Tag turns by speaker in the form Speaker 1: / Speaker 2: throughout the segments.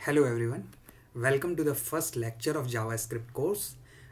Speaker 1: Hello everyone, welcome to the first lecture of JavaScript course.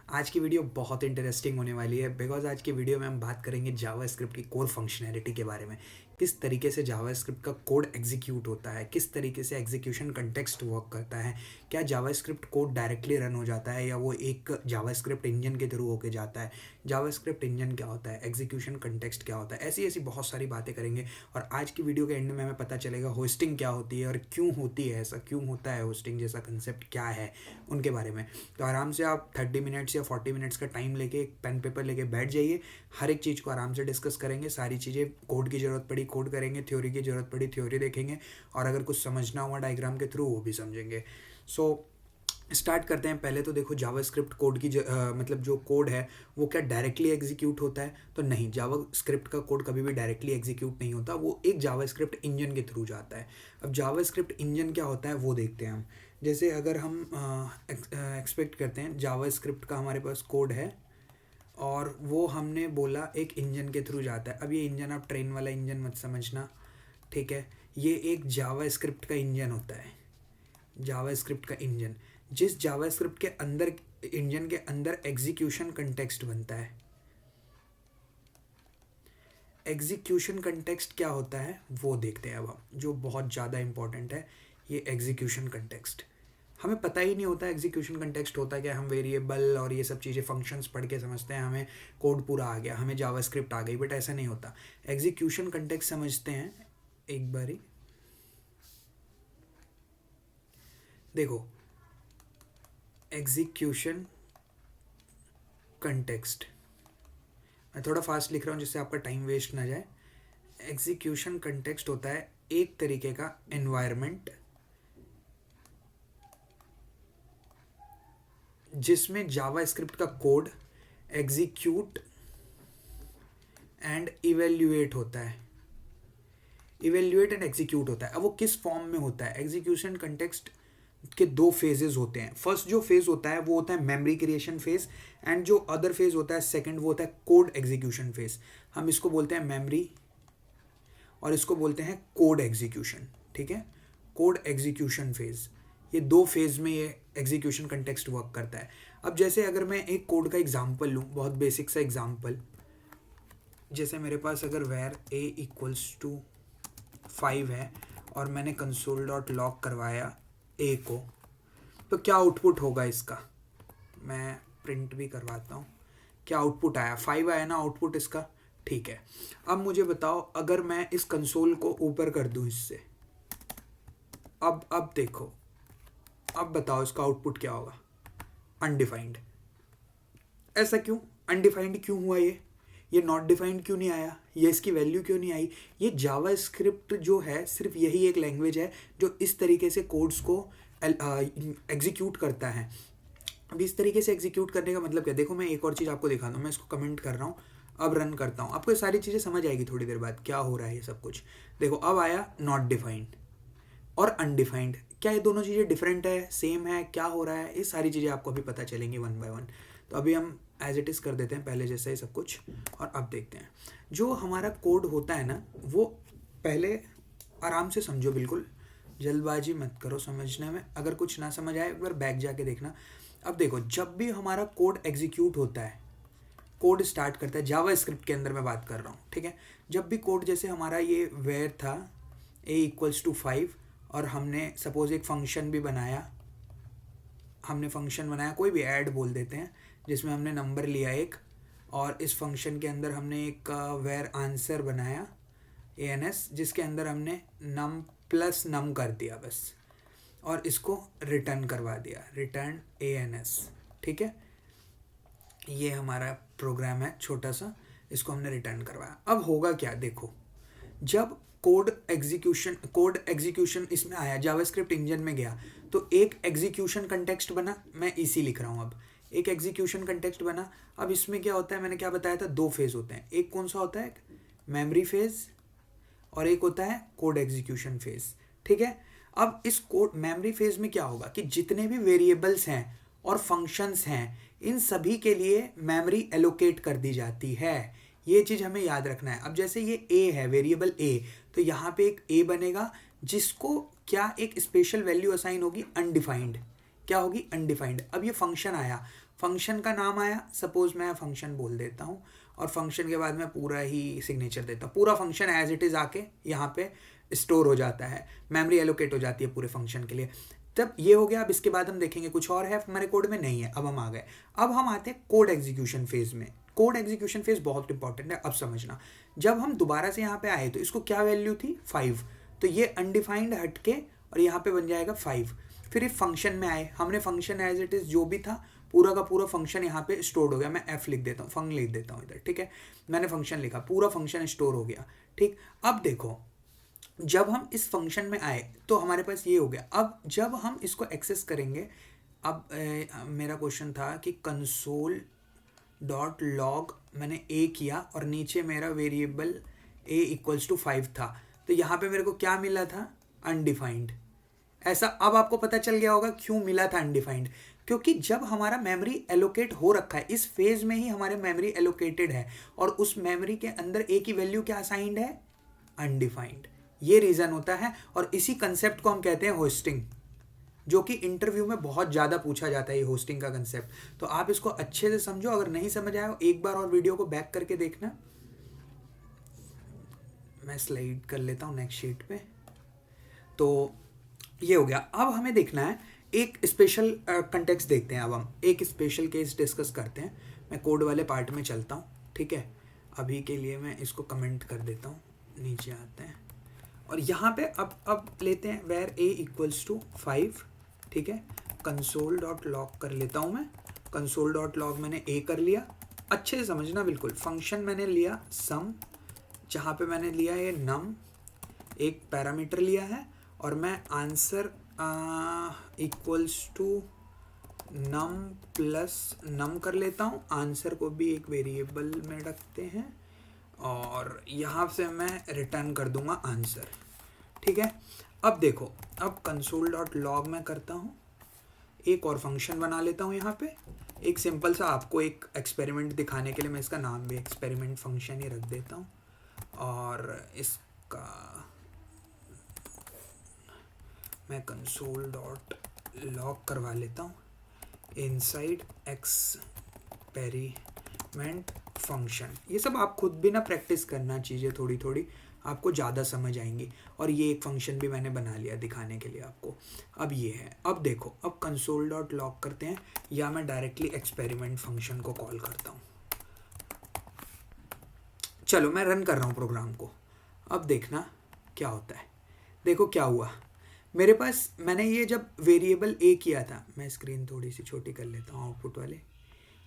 Speaker 1: आज की video बहुत interesting होने वाली है बिकॉज आज की वीडियो में हम बात करेंगे जावास्क्रिप्ट की कोर फंक्शनैलिटी के बारे में। किस तरीके से जावास्क्रिप्ट का कोड एग्जीक्यूट होता है, किस तरीके से एग्जीक्यूशन कंटेक्स्ट वर्क करता है, क्या जावास्क्रिप्ट कोड डायरेक्टली रन हो जाता है या वो एक जावास्क्रिप्ट इंजन के थ्रू होके जाता है, जावास्क्रिप्ट इंजन क्या होता है, एग्जीक्यूशन कंटेक्स्ट क्या होता है, ऐसी ऐसी बहुत सारी बातें करेंगे। और आज की वीडियो के एंड में हमें पता चलेगा होस्टिंग क्या होती है और क्यों होती है, ऐसा क्यों होता है, होस्टिंग जैसा कंसेप्ट क्या है, उनके बारे में। तो आराम से आप 30 मिनट्स या 40 मिनट्स का टाइम लेके एक पेन पेपर लेके बैठ जाइए। हर एक चीज़ को आराम से डिस्कस करेंगे, सारी चीज़ें, कोड की ज़रूरत पड़ी कोड करेंगे, थ्योरी की ज़रूरत पड़ी थ्योरी देखेंगे, और अगर कुछ समझना हुआ डायग्राम के थ्रू वो भी समझेंगे। सो स्टार्ट करते हैं। पहले तो देखो जावास्क्रिप्ट कोड की मतलब जो कोड है वो क्या डायरेक्टली एग्जीक्यूट होता है? तो नहीं, जावास्क्रिप्ट का कोड कभी भी डायरेक्टली एग्जीक्यूट नहीं होता, वो एक जावास्क्रिप्ट इंजन के थ्रू जाता है। अब जावास्क्रिप्ट इंजन क्या होता है वो देखते हैं हम। जैसे अगर हम एक्सपेक्ट करते हैं जावास्क्रिप्ट का हमारे पास कोड है और वो हमने बोला एक इंजन के थ्रू जाता है। अब ये इंजन आप ट्रेन वाला इंजन मत समझना, ठीक है? ये एक जावास्क्रिप्ट का इंजन होता है, जावास्क्रिप्ट का इंजन। जिस जावास्क्रिप्ट के अंदर, इंजन के अंदर एग्जीक्यूशन कंटेक्स्ट बनता है। एग्जीक्यूशन कंटेक्स्ट क्या होता है वो देखते हैं अब हम, जो बहुत ज़्यादा इंपॉर्टेंट है। ये एग्जीक्यूशन कंटेक्स्ट हमें पता ही नहीं होता एग्जीक्यूशन कंटेक्स्ट होता क्या। हम वेरिएबल और ये सब चीज़ें फंक्शंस पढ़ के समझते हैं हमें कोड पूरा आ गया, हमें जावास्क्रिप्ट आ गई, बट ऐसा नहीं होता। एग्जीक्यूशन कंटेक्स्ट समझते हैं एक बारी। देखो, एग्जीक्यूशन कंटेक्स्ट, मैं थोड़ा फास्ट लिख रहा हूँ जिससे आपका टाइम वेस्ट ना जाए। एग्जीक्यूशन कंटेक्स्ट होता है एक तरीके का एनवायरनमेंट जिसमें जावास्क्रिप्ट का कोड एग्जीक्यूट एंड इवेल्युएट होता है। इवेल्युएट एंड एग्जीक्यूट होता है। अब वो किस फॉर्म में होता है? एग्जीक्यूशन कंटेक्स्ट के दो फेजेस होते हैं। फर्स्ट जो फेज होता है वो होता है मेमोरी क्रिएशन फेज, एंड जो अदर फेज होता है सेकंड वो होता है कोड एग्जीक्यूशन फेज। हम इसको बोलते हैं मेमोरी और इसको बोलते हैं कोड एग्जीक्यूशन, ठीक है? कोड एग्जीक्यूशन फेज, ये दो फेज में ये एग्जीक्यूशन कंटेक्स्ट वर्क करता है। अब जैसे अगर मैं एक कोड का एग्जांपल लूँ, बहुत बेसिक सा एग्जांपल, जैसे मेरे पास अगर वेर a इक्वल्स टू 5 है और मैंने कंसोल डॉट लॉग करवाया a को, तो क्या आउटपुट होगा इसका? मैं प्रिंट भी करवाता हूँ। क्या आउटपुट आया? 5 आया ना आउटपुट इसका, ठीक है। अब मुझे बताओ, अगर मैं इस कंसोल को ऊपर कर दूँ इससे, अब देखो, अब बताओ इसका आउटपुट क्या होगा? अनडिफाइंड। ऐसा क्यों? अनडिफाइंड क्यों हुआ? ये नॉट डिफाइंड क्यों नहीं आया? ये इसकी वैल्यू क्यों नहीं आई? ये जावास्क्रिप्ट जो है सिर्फ यही एक लैंग्वेज है जो इस तरीके से कोड्स को एग्जीक्यूट करता है। अब इस तरीके से एग्जीक्यूट करने का मतलब क्या? देखो, मैं एक और चीज़ आपको दिखाता हूँ। मैं इसको कमेंट कर रहा हूँ, अब रन करता हूँ, आपको ये सारी चीज़ें समझ आएगी थोड़ी देर बाद क्या हो रहा है ये सब कुछ। देखो, अब आया नॉट डिफाइंड और अनडिफाइंड। क्या ये दोनों चीज़ें डिफरेंट है, सेम है, क्या हो रहा है? ये सारी चीज़ें आपको अभी पता चलेंगी वन बाय वन। तो अभी हम एज इट इज़ कर देते हैं पहले जैसा ही सब कुछ, और अब देखते हैं जो हमारा कोड होता है ना, वो पहले आराम से समझो, बिल्कुल जल्दबाजी मत करो समझने में। अगर कुछ ना समझ आए एक बार बैक जाके देखना। अब देखो, जब भी हमारा कोड एग्जीक्यूट होता है, कोड स्टार्ट करता है जावास्क्रिप्ट के अंदर मैं बात कर रहा हूँ, ठीक है? जब भी कोड, जैसे हमारा ये वेयर था a इक्वल्स टू 5 और हमने सपोज एक फंक्शन भी बनाया, हमने फंक्शन बनाया, कोई भी ऐड बोल देते हैं, जिसमें हमने नंबर लिया एक, और इस फंक्शन के अंदर हमने एक वेर आंसर बनाया ans, जिसके अंदर हमने नम प्लस नम कर दिया बस, और इसको रिटर्न करवा दिया, रिटर्न ans, ठीक है? ये हमारा प्रोग्राम है छोटा सा, इसको हमने रिटर्न करवाया। अब होगा क्या? देखो, जब कोड एग्जीक्यूशन इसमें आया, जावास्क्रिप्ट इंजन में गया, तो एक एग्जीक्यूशन कंटेक्स्ट बना। मैं इसी लिख रहा हूँ, अब एक एग्जीक्यूशन कंटेक्स्ट बना। अब इसमें क्या होता है, मैंने क्या बताया था, दो फेज होते हैं। एक कौन सा होता है? मेमोरी फेज, और एक होता है कोड एग्जीक्यूशन फेज, ठीक है? अब इस कोड मेमोरी फेज में क्या होगा कि जितने भी वेरिएबल्स हैं और फंक्शंस हैं, इन सभी के लिए मेमोरी एलोकेट कर दी जाती है। ये चीज़ हमें याद रखना है। अब जैसे ये a है, वेरिएबल a, तो यहाँ पे एक a बनेगा जिसको क्या एक स्पेशल वैल्यू असाइन होगी अनडिफाइंड, क्या होगी अनडिफाइंड। अब ये फंक्शन आया, फंक्शन का नाम आया, सपोज मैं फंक्शन बोल देता हूँ और फंक्शन के बाद मैं पूरा ही सिग्नेचर देता हूँ, पूरा फंक्शन एज इट इज़ आके यहाँ पे स्टोर हो जाता है, मेमोरी एलोकेट हो जाती है पूरे फंक्शन के लिए। तब ये हो गया। अब इसके बाद हम देखेंगे कुछ और है हमारे कोड में, नहीं है। अब हम आ गए, अब हम आते हैं कोड एग्जीक्यूशन फेज में। कोड एग्जीक्यूशन फेज बहुत इंपॉर्टेंट है। अब समझना, जब हम दोबारा से यहाँ पे आए तो इसको क्या वैल्यू थी 5, तो ये अनडिफाइंड हटके और यहाँ पे बन जाएगा 5। फिर इस फंक्शन में आए, हमने फंक्शन एज इट इज़ जो भी था पूरा का पूरा फंक्शन यहाँ पे स्टोर हो गया। मैं एफ लिख देता हूँ, फंग लिख देता हूँ इधर, ठीक है। मैंने फंक्शन लिखा, पूरा फंक्शन स्टोर हो गया, ठीक। अब देखो, जब हम इस फंक्शन में आए तो हमारे पास ये हो गया। अब जब हम इसको एक्सेस करेंगे, अब मेरा क्वेश्चन था कि कंसोल डॉट लॉग मैंने ए किया और नीचे मेरा वेरिएबल ए इक्वल्स टू 5 था, तो यहाँ पे मेरे को क्या मिला था अनडिफाइंड। ऐसा अब आपको पता चल गया होगा क्यों मिला था अनडिफाइंड, क्योंकि जब हमारा मेमोरी एलोकेट हो रखा है, इस फेज में ही हमारे मेमोरी एलोकेटेड है और उस मेमोरी के अंदर ए की वैल्यू क्या असाइंड है अनडिफाइंड। ये रीज़न होता है और इसी कंसेप्ट को हम कहते हैं होस्टिंग, जो कि इंटरव्यू में बहुत ज़्यादा पूछा जाता है ये होस्टिंग का कंसेप्ट। तो आप इसको अच्छे से समझो, अगर नहीं समझ आया एक बार और वीडियो को बैक करके देखना। मैं स्लाइड कर लेता हूँ नेक्स्ट शीट पे। तो ये हो गया। अब हमें देखना है एक स्पेशल कंटेक्स्ट देखते हैं। अब हम एक स्पेशल केस डिस्कस करते हैं। मैं कोड वाले पार्ट में चलता हूँ, ठीक है। अभी के लिए मैं इसको कमेंट कर देता हूँ, नीचे आते हैं और यहाँ पे अब लेते हैं वेर ए इक्वल्स टू 5, ठीक है। कंसोल डॉट लॉग कर लेता हूँ मैं। कंसोल डॉट लॉग मैंने ए कर लिया, अच्छे से समझना बिल्कुल। फंक्शन मैंने लिया सम, जहाँ पे मैंने लिया ये नम, एक पैरामीटर लिया है और मैं answer equals to num plus num कर लेता हूँ। आंसर को भी एक वेरिएबल में रखते हैं और यहाँ से मैं रिटर्न कर दूंगा आंसर, ठीक है। अब देखो, अब कंसोल डॉट लॉग में करता हूँ, एक और फंक्शन बना लेता हूँ यहाँ पे, एक सिंपल सा आपको एक एक्सपेरिमेंट दिखाने के लिए मैं इसका नाम भी एक्सपेरिमेंट फंक्शन ही रख देता हूँ और इसका मैं कंसोल डॉट लॉग करवा लेता हूँ इनसाइड एक्सपेरिमेंट फंक्शन। ये सब आप खुद भी ना प्रैक्टिस करना चाहिए, थोड़ी थोड़ी आपको ज़्यादा समझ आएंगी। और ये एक फंक्शन भी मैंने बना लिया दिखाने के लिए आपको। अब ये है, अब देखो, अब कंसोल डॉट लॉग करते हैं या मैं डायरेक्टली एक्सपेरिमेंट फंक्शन को कॉल करता हूँ। चलो मैं रन कर रहा हूँ प्रोग्राम को, अब देखना क्या होता है। देखो क्या हुआ मेरे पास, मैंने ये जब वेरिएबल ए किया था, मैं स्क्रीन थोड़ी सी छोटी कर लेता हूँ आउटपुट वाले।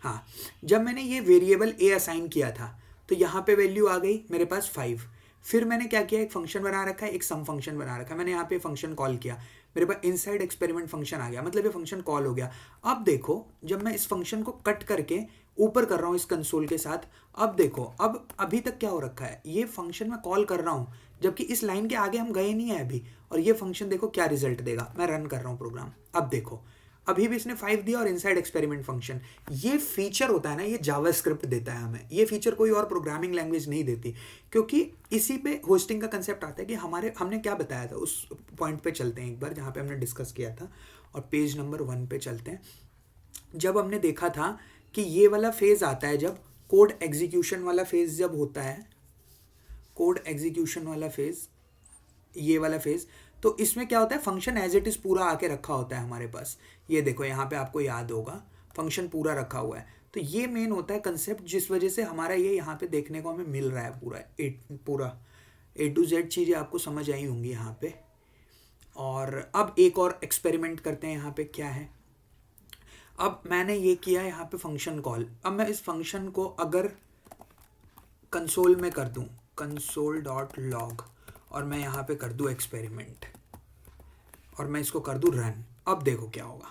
Speaker 1: हाँ, जब मैंने ये वेरिएबल ए असाइन किया था तो यहाँ पे वैल्यू आ गई मेरे पास 5। फिर मैंने क्या किया, एक फंक्शन बना रखा है, एक सम फंक्शन बना रखा है, मैंने यहाँ पे फंक्शन कॉल किया, मेरे पास इनसाइड एक्सपेरिमेंट फंक्शन आ गया, मतलब ये फंक्शन कॉल हो गया। अब देखो, जब मैं इस फंक्शन को कट करके ऊपर कर रहा हूँ इस कंसोल के साथ, अब देखो, अब अभी तक क्या हो रखा है, ये फंक्शन मैं कॉल कर रहा हूँ जबकि इस लाइन के आगे हम गए नहीं है अभी, और ये फंक्शन देखो क्या रिजल्ट देगा। मैं रन कर रहा हूँ प्रोग्राम, अब देखो अभी भी इसने 5 दिया और इनसाइड एक्सपेरिमेंट फंक्शन। ये फीचर होता है ना, ये जावास्क्रिप्ट देता है हमें, ये फीचर कोई और प्रोग्रामिंग लैंग्वेज नहीं देती, क्योंकि इसी पे होस्टिंग का कंसेप्ट आता है कि हमने क्या बताया था। उस पॉइंट पे चलते हैं एक बार जहाँ पे हमने डिस्कस किया था, और पेज नंबर 1 पे चलते हैं। जब हमने देखा था कि ये वाला फेज आता है, जब कोड एग्जीक्यूशन वाला फेज जब होता है, कोड एग्जीक्यूशन वाला फेज, ये वाला फेज, तो इसमें क्या होता है, फंक्शन एज इट इज़ पूरा आके रखा होता है हमारे पास। ये देखो यहाँ पे आपको याद होगा फंक्शन पूरा रखा हुआ है। तो ये मेन होता है कंसेप्ट, जिस वजह से हमारा ये यहाँ पे देखने को हमें मिल रहा है। पूरा A to Z चीज़ें आपको समझ आई होंगी यहाँ पे। और अब एक और एक्सपेरिमेंट करते हैं। यहाँ पे क्या है, अब मैंने ये किया यहाँ पे फंक्शन कॉल। अब मैं इस फंक्शन को अगर कंसोल में कर दूँ, कंसोल डॉट लॉग, और मैं यहाँ पे कर दूँ एक्सपेरिमेंट, और मैं इसको कर दूँ रन। अब देखो क्या होगा,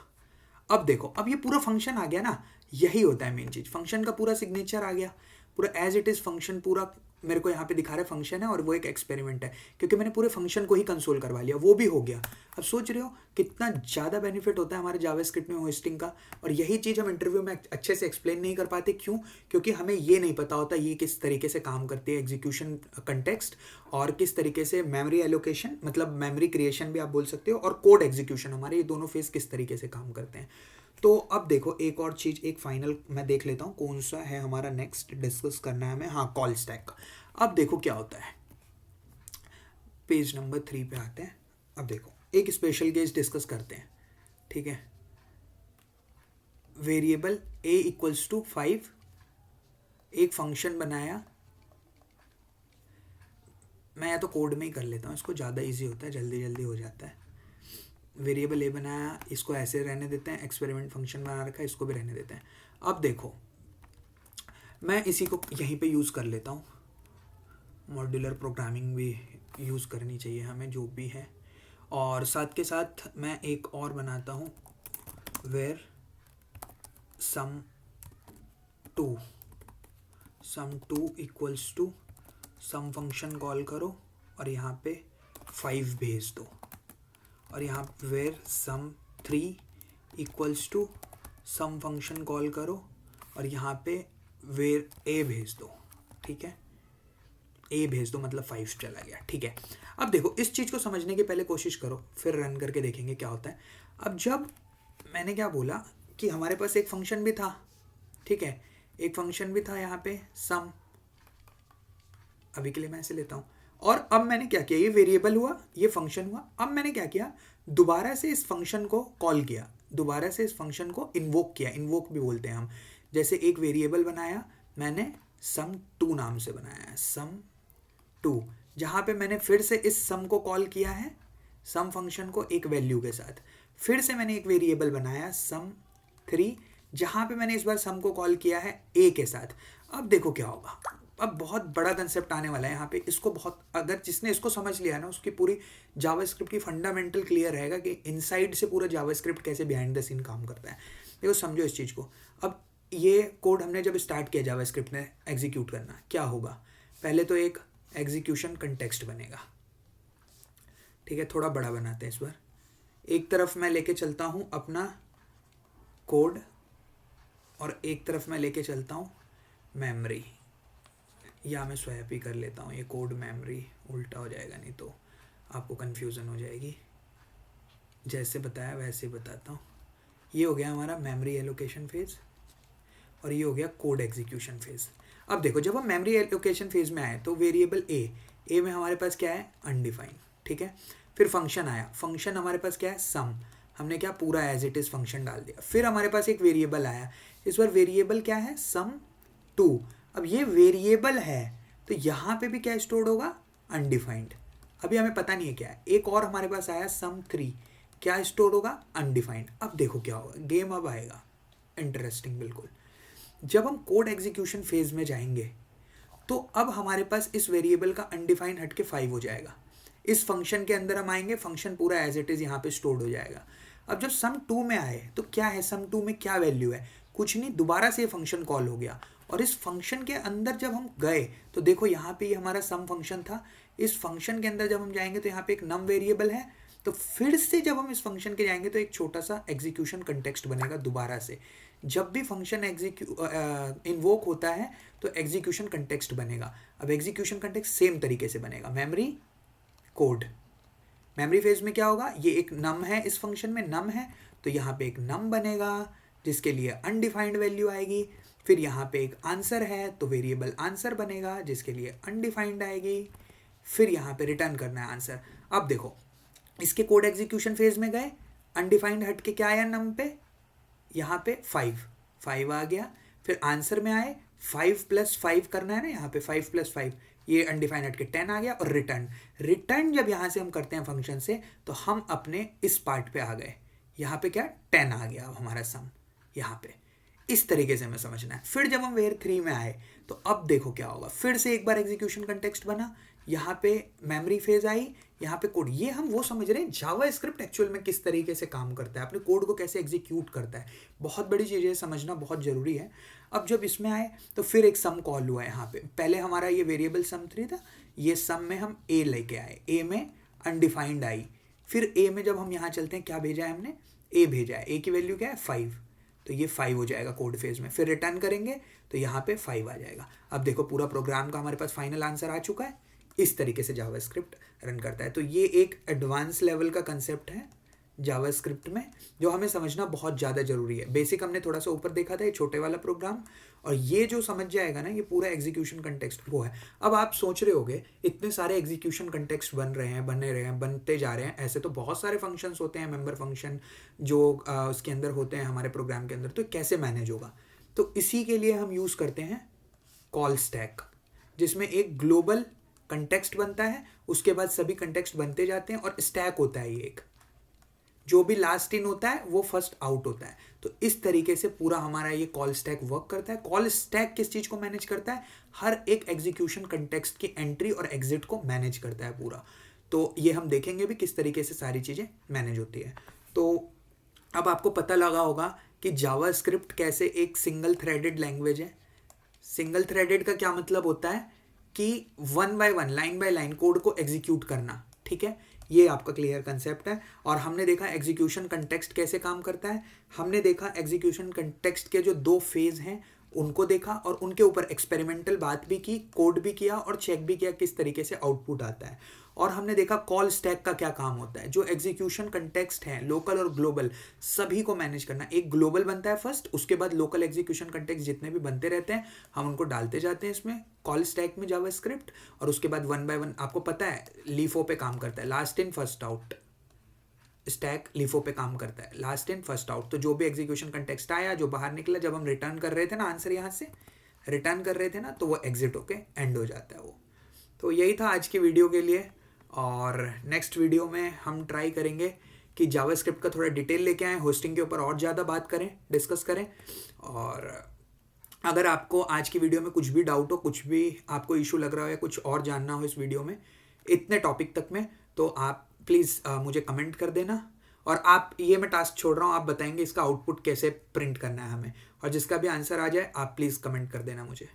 Speaker 1: अब देखो, अब ये पूरा फंक्शन आ गया ना। यही होता है मेन चीज़, फंक्शन का पूरा सिग्नेचर आ गया, पूरा एज इट इज़ फंक्शन पूरा मेरे को यहाँ पे दिखा रहा है फंक्शन है और वो एक एक्सपेरिमेंट है, क्योंकि मैंने पूरे फंक्शन को ही कंसोल करवा लिया, वो भी हो गया। अब सोच रहे हो कितना ज़्यादा बेनिफिट होता है हमारे जावास्क्रिप्ट में होस्टिंग का। और यही चीज़ हम इंटरव्यू में अच्छे से एक्सप्लेन नहीं कर पाते, क्यों? क्योंकि हमें ये नहीं पता होता ये किस तरीके से काम करती है, एग्जीक्यूशन कंटेक्स्ट, और किस तरीके से मेमोरी एलोकेशन, मतलब मेमोरी क्रिएशन भी आप बोल सकते हो, और कोड एग्जीक्यूशन, हमारे ये दोनों फेज किस तरीके से काम करते हैं। तो अब देखो एक और चीज़, एक फाइनल मैं देख लेता हूँ कौन सा है हमारा नेक्स्ट डिस्कस करना है हमें। हाँ, कॉल स्टैक का। अब देखो क्या होता है, पेज नंबर 3 पे आते हैं। अब देखो एक स्पेशल केस डिस्कस करते हैं, ठीक है। वेरिएबल a इक्वल्स टू 5, एक फंक्शन बनाया, मैं या तो कोड में ही कर लेता हूँ, इसको ज़्यादा इजी होता है, जल्दी जल्दी हो जाता है। वेरिएबल a बनाया, इसको ऐसे रहने देते हैं, एक्सपेरिमेंट फंक्शन बना रखा है, इसको भी रहने देते हैं। अब देखो मैं इसी को यहीं पे यूज़ कर लेता हूँ, मॉड्यूलर प्रोग्रामिंग भी यूज़ करनी चाहिए हमें जो भी है। और साथ के साथ मैं एक और बनाता हूँ, where sum2 equals to sum function call करो और यहाँ पे 5 भेज दो, और यहाँ where sum3 equals to sum function call करो और यहाँ पे वेयर a भेज दो, ठीक है। a भेज दो मतलब 5 चला गया, ठीक है। अब देखो इस चीज़ को समझने की पहले कोशिश करो, फिर रन करके देखेंगे क्या होता है। अब जब मैंने क्या बोला कि हमारे पास एक फंक्शन भी था, ठीक है, एक फंक्शन भी था यहाँ पे सम, अभी के लिए मैं ऐसे लेता हूँ। और अब मैंने क्या किया, ये वेरिएबल हुआ, ये फंक्शन हुआ। अब मैंने क्या किया, दोबारा से इस फंक्शन को कॉल किया, दोबारा से इस फंक्शन को इन्वोक किया, इन्वोक भी बोलते हैं हम। जैसे एक वेरिएबल बनाया मैंने, sum2 नाम से बनाया है, sum2, जहाँ पे मैंने फिर से इस सम को कॉल किया है, सम फंक्शन को एक वैल्यू के साथ। फिर से मैंने एक वेरिएबल बनाया sum3, जहाँ पे मैंने इस बार सम को कॉल किया है a के साथ। अब देखो क्या होगा, अब बहुत बड़ा कंसेप्ट आने वाला है यहाँ पे। इसको बहुत, अगर जिसने इसको समझ लिया ना, उसकी पूरी जावास्क्रिप्ट की फंडामेंटल क्लियर रहेगा कि इनसाइड से पूरा जावास्क्रिप्ट कैसे बिहाइंड द सीन काम करता है। देखो समझो इस चीज़ को। अब ये कोड हमने जब स्टार्ट किया जावास्क्रिप्ट में एग्जीक्यूट करना, क्या होगा, पहले तो एक एग्जीक्यूशन कंटेक्स्ट बनेगा, ठीक है। थोड़ा बड़ा बनाते हैं इस बार। एक तरफ मैं लेके चलता हूँ अपना कोड और एक तरफ मैं लेके चलता हूँ मेमोरी, या मैं स्वैप ही कर लेता हूँ, ये कोड मेमोरी उल्टा हो जाएगा, नहीं तो आपको कन्फ्यूज़न हो जाएगी। जैसे बताया वैसे ही बताता हूँ। ये हो गया हमारा मेमोरी एलोकेशन फेज़ और ये हो गया कोड एग्जीक्यूशन फेज़। अब देखो जब हम मेमोरी एलोकेशन फेज़ में आए तो वेरिएबल ए में हमारे पास क्या है, अनडिफाइंड, ठीक है। फिर फंक्शन आया, फंक्शन हमारे पास क्या है, सम, हमने क्या पूरा एज इट इज़ फंक्शन डाल दिया। फिर हमारे पास एक वेरिएबल आया, इस बार वेरिएबल क्या है, sum2। अब ये वेरिएबल है तो यहाँ पे भी क्या स्टोर्ड होगा, अनडिफाइंड। अभी हमें पता नहीं है क्या है। एक और हमारे पास आया sum3, क्या स्टोर्ड होगा, अनडिफाइंड। अब देखो क्या होगा, गेम अब आएगा इंटरेस्टिंग बिल्कुल। जब हम कोड एग्जीक्यूशन फेज में जाएंगे तो अब हमारे पास इस वेरिएबल का अनडिफाइंड हट के 5 हो जाएगा। इस फंक्शन के अंदर हम आएंगे, फंक्शन पूरा एज इट इज़ यहाँ पे स्टोर्ड हो जाएगा। अब जब sum2 में आए तो क्या है, sum2 में क्या वैल्यू है, कुछ नहीं, दोबारा से फंक्शन कॉल हो गया। और इस फंक्शन के अंदर जब हम गए तो देखो यहाँ पे ये हमारा सम फंक्शन था। इस फंक्शन के अंदर जब हम जाएंगे तो यहाँ पे एक नम वेरिएबल है। तो फिर से जब हम इस फंक्शन के जाएंगे तो एक छोटा सा एग्जीक्यूशन कंटेक्स्ट बनेगा दोबारा से। जब भी फंक्शन इन्वोक होता है तो एग्जीक्यूशन कंटेक्स्ट बनेगा। अब एग्जीक्यूशन कंटेक्स्ट सेम तरीके से बनेगा, मेमोरी कोड। मेमोरी फेज में क्या होगा, ये एक नम है, इस फंक्शन में नम है तो यहाँ पे एक नम बनेगा जिसके लिए अनडिफाइंड वैल्यू आएगी। फिर यहाँ पे एक आंसर है तो वेरिएबल आंसर बनेगा जिसके लिए अनडिफाइंड आएगी। फिर यहाँ पे रिटर्न करना है आंसर। अब देखो इसके कोड एग्जीक्यूशन फेज में गए, अनडिफाइंड हट के क्या आया नम पे, यहाँ पे 5 आ गया। फिर आंसर में आए 5 + 5 करना है ना, यहाँ पे 5 + 5, ये अनडिफाइंड हट के 10 आ गया। और रिटर्न जब यहाँ से हम करते हैं फंक्शन से तो हम अपने इस पार्ट पे आ गए, यहाँ पे क्या 10 आ गया अब हमारा सम यहाँ पे। इस तरीके से हमें समझना है। फिर जब हम वेयर 3 में आए तो अब देखो क्या होगा, फिर से एक बार एग्जीक्यूशन कंटेक्स्ट बना, यहाँ पे मेमोरी फेज आई, यहाँ पे कोड। ये हम वो समझ रहे हैं जावा स्क्रिप्ट एक्चुअल में किस तरीके से काम करता है, अपने कोड को कैसे एग्जीक्यूट करता है। बहुत बड़ी चीज़ें समझना बहुत ज़रूरी है। अब जब इसमें आए तो फिर एक सम कॉल हुआ है यहाँ पे। पहले हमारा ये वेरिएबल सम 3 था, ये सम में हम ए लेके आए, ए में अनडिफाइंड आई। फिर ए में जब हम यहाँ चलते हैं, क्या भेजा है हमने, ए भेजा है। ए की वैल्यू क्या है 5, तो ये 5 हो जाएगा कोड फेज में। फिर रिटर्न करेंगे तो यहाँ पे 5 आ जाएगा। अब देखो पूरा प्रोग्राम का हमारे पास फाइनल आंसर आ चुका है। इस तरीके से जावा स्क्रिप्ट रन करता है। तो ये एक एडवांस लेवल का कंसेप्ट है जावा स्क्रिप्ट में, जो हमें समझना बहुत ज़्यादा ज़रूरी है। बेसिक हमने थोड़ा सा ऊपर देखा था, ये छोटे वाला प्रोग्राम, और ये जो समझ जाएगा ना, ये पूरा एग्जीक्यूशन कंटेक्स्ट वो है। अब आप सोच रहे होगे इतने सारे एग्जीक्यूशन कंटेक्स्ट बन रहे हैं, बनते जा रहे हैं। ऐसे तो बहुत सारे फंक्शंस होते हैं, मेंबर फंक्शन जो उसके अंदर होते हैं हमारे प्रोग्राम के अंदर, तो कैसे मैनेज होगा। तो इसी के लिए हम यूज़ करते हैं कॉल स्टैक, जिसमें एक ग्लोबल कंटेक्स्ट बनता है, उसके बाद सभी कंटेक्स्ट बनते जाते हैं, और स्टैक होता है ये एक, जो भी लास्ट इन होता है वो फर्स्ट आउट होता है। तो इस तरीके से पूरा हमारा ये कॉल स्टैक वर्क करता है। कॉल स्टैक किस चीज़ को मैनेज करता है, हर एक एग्जीक्यूशन कंटेक्स्ट की एंट्री और एग्जिट को मैनेज करता है पूरा। तो ये हम देखेंगे भी किस तरीके से सारी चीज़ें मैनेज होती है। तो अब आपको पता लगा होगा कि जावा स्क्रिप्ट कैसे एक सिंगल थ्रेडेड लैंग्वेज है। सिंगल थ्रेडेड का क्या मतलब होता है कि 1 by 1 line by line code को एग्जीक्यूट करना, ठीक है। ये आपका क्लियर कंसेप्ट है। और हमने देखा एग्जीक्यूशन कंटेक्स्ट कैसे काम करता है, हमने देखा एग्जीक्यूशन कंटेक्स्ट के जो 2 फेज हैं उनको देखा, और उनके ऊपर एक्सपेरिमेंटल बात भी की, कोड भी किया और चेक भी किया किस तरीके से आउटपुट आता है। और हमने देखा कॉल स्टैक का क्या काम होता है, जो एग्जीक्यूशन कंटेक्स्ट है लोकल और ग्लोबल सभी को मैनेज करना। एक ग्लोबल बनता है फर्स्ट, उसके बाद लोकल एग्जीक्यूशन कंटेक्स्ट जितने भी बनते रहते हैं हम उनको डालते जाते हैं इसमें कॉल स्टैक में जावा स्क्रिप्ट। और उसके बाद 1 बाय 1 आपको पता है लीफो पे काम करता है, last in first out. Stack LIFO पे काम करता है, लास्ट इन फर्स्ट आउट। तो जो भी एग्जीक्यूशन कंटेक्स्ट आया, जो बाहर निकला, जब हम रिटर्न कर रहे थे ना आंसर, यहाँ से रिटर्न कर रहे थे ना, तो वो एग्जिट होके एंड हो जाता है वो। तो यही था आज की वीडियो के लिए। और नेक्स्ट वीडियो में हम ट्राई करेंगे कि जावा स्क्रिप्ट का थोड़ा डिटेल लेके आएँ, होस्टिंग के ऊपर और ज़्यादा बात करें, डिस्कस करें। और अगर आपको आज की वीडियो में कुछ भी डाउट हो, कुछ भी आपको इशू लग रहा हो या कुछ और जानना हो इस वीडियो में इतने टॉपिक तक में, तो आप प्लीज़ मुझे कमेंट कर देना। और आप, ये मैं टास्क छोड़ रहा हूँ, आप बताएंगे इसका आउटपुट कैसे प्रिंट करना है हमें, और जिसका भी आंसर आ जाए आप प्लीज़ कमेंट कर देना मुझे।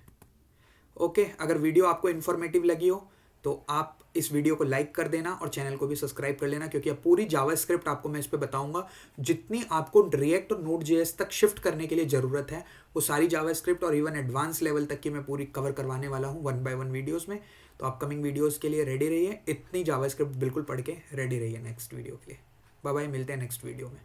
Speaker 1: ओके, अगर वीडियो आपको इन्फॉर्मेटिव लगी हो तो आप इस वीडियो को लाइक कर देना और चैनल को भी सब्सक्राइब कर लेना, क्योंकि अब पूरी जावा स्क्रिप्ट आपको मैं इस पे बताऊंगा। जितनी आपको रिएक्ट और नोड.जेएस तक शिफ्ट करने के लिए ज़रूरत है, वो सारी जावा स्क्रिप्ट और इवन एडवांस लेवल तक की मैं पूरी कवर करवाने वाला हूँ 1 बाय 1 वीडियोज़ में। तो अपकमिंग वीडियोज़ के लिए रेडी रहिए, इतनी जावा स्क्रिप्ट बिल्कुल पढ़ के रेडी रहिए नेक्स्ट वीडियो के लिए। बाय बाय, मिलते हैं नेक्स्ट वीडियो में।